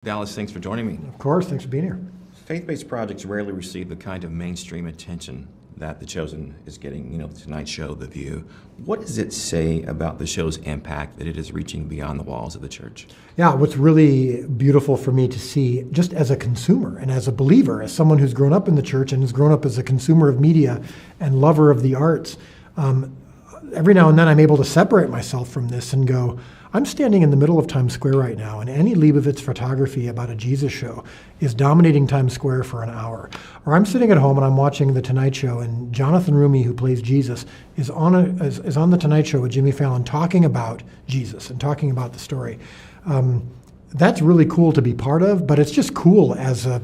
Dallas, thanks for joining me. Of course, thanks for being here. Faith-based projects rarely receive the kind of mainstream attention that The Chosen is getting, tonight's show, The View. What does it say about the show's impact that it is reaching beyond the walls of the church? Yeah, what's really beautiful for me to see, just as a consumer and as a believer, as someone who's grown up in the church and has grown up as a consumer of media and lover of the arts, every now and then I'm able to separate myself from this and go, I'm standing in the middle of Times Square right now, and Annie Leibovitz photography about a Jesus show is dominating Times Square for an hour. Or I'm sitting at home and I'm watching The Tonight Show, and Jonathan Rumi, who plays Jesus, is on The Tonight Show with Jimmy Fallon talking about Jesus and talking about the story. That's really cool to be part of, but it's just cool as a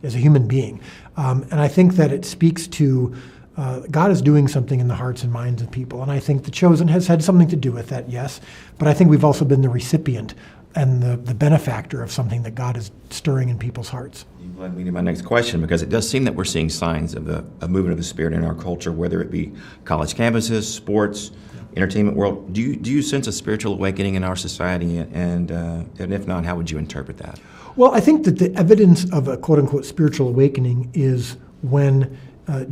human being. And I think that it speaks to God is doing something in the hearts and minds of people. And I think The Chosen has had something to do with that, yes. But I think we've also been the recipient and the benefactor of something that God is stirring in people's hearts. You led me to my next question, because it does seem that we're seeing signs of a movement of the Spirit in our culture, whether it be college campuses, sports, entertainment world. Do you sense a spiritual awakening in our society? And if not, how would you interpret that? Well, I think that the evidence of a quote-unquote spiritual awakening is when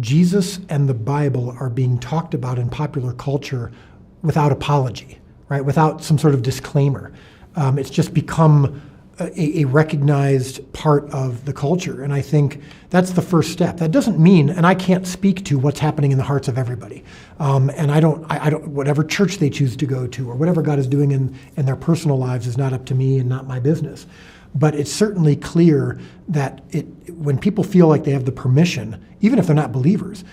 Jesus and the Bible are being talked about in popular culture without apology, right? Without some sort of disclaimer. It's just become a recognized part of the culture. And I think that's the first step. That doesn't mean, and I can't speak to what's happening in the hearts of everybody. And I don't, whatever church they choose to go to or whatever God is doing in their personal lives is not up to me and not my business. But it's certainly clear that when people feel like they have the permission, even if they're not believers,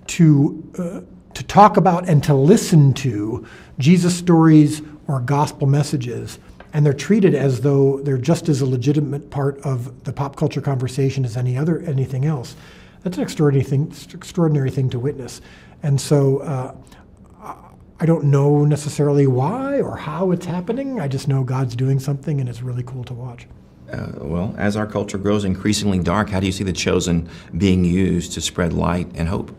to talk about and to listen to Jesus stories or gospel messages, and they're treated as though they're just as a legitimate part of the pop culture conversation as anything else, that's an extraordinary thing to witness. And so I don't know necessarily why or how it's happening. I just know God's doing something, and it's really cool to watch. Well, as our culture grows increasingly dark, how do you see The Chosen being used to spread light and hope?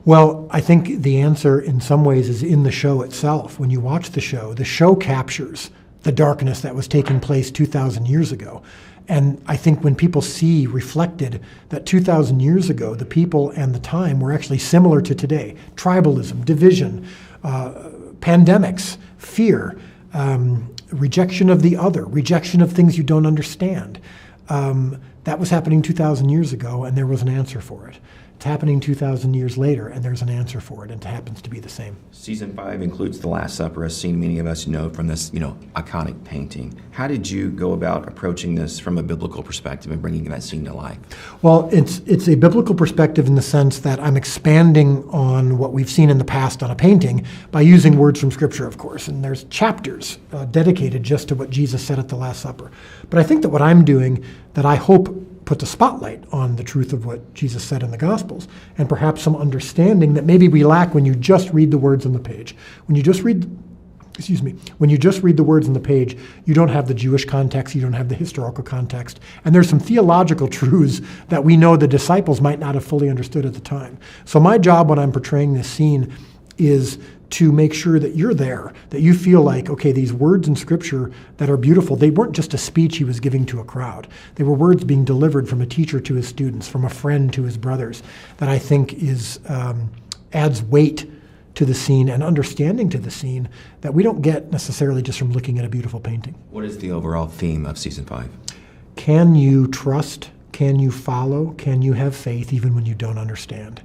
Well, I think the answer in some ways is in the show itself. When you watch the show captures the darkness that was taking place 2,000 years ago. And I think when people see reflected that 2,000 years ago, the people and the time were actually similar to today, tribalism, division, pandemics, fear, rejection of the other, rejection of things you don't understand. That was happening 2,000 years ago, and there was an answer for it. It's happening 2,000 years later, and there's an answer for it, and it happens to be the same. Season 5 includes The Last Supper, a scene many of us know from this, iconic painting. How did you go about approaching this from a biblical perspective and bringing that scene to life? Well, it's a biblical perspective in the sense that I'm expanding on what we've seen in the past on a painting by using words from Scripture, of course. And there's chapters dedicated just to what Jesus said at the Last Supper. But I think that what I'm doing, that I hope puts a spotlight on the truth of what Jesus said in the Gospels, and perhaps some understanding that maybe we lack when you just read the words on the page. When you just read the words on the page, you don't have the Jewish context, you don't have the historical context, and there's some theological truths that we know the disciples might not have fully understood at the time. So my job when I'm portraying this scene is to make sure that you're there, that you feel like, okay, these words in Scripture that are beautiful, they weren't just a speech he was giving to a crowd. They were words being delivered from a teacher to his students, from a friend to his brothers, that I think adds weight to the scene and understanding to the scene that we don't get necessarily just from looking at a beautiful painting. What is the overall theme of Season 5? Can you trust? Can you follow? Can you have faith even when you don't understand?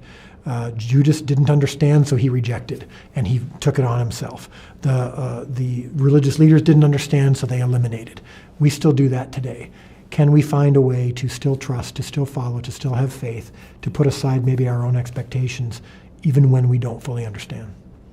Judas didn't understand, so he rejected, and he took it on himself. The religious leaders didn't understand, so they eliminated. We still do that today. Can we find a way to still trust, to still follow, to still have faith, to put aside maybe our own expectations, even when we don't fully understand?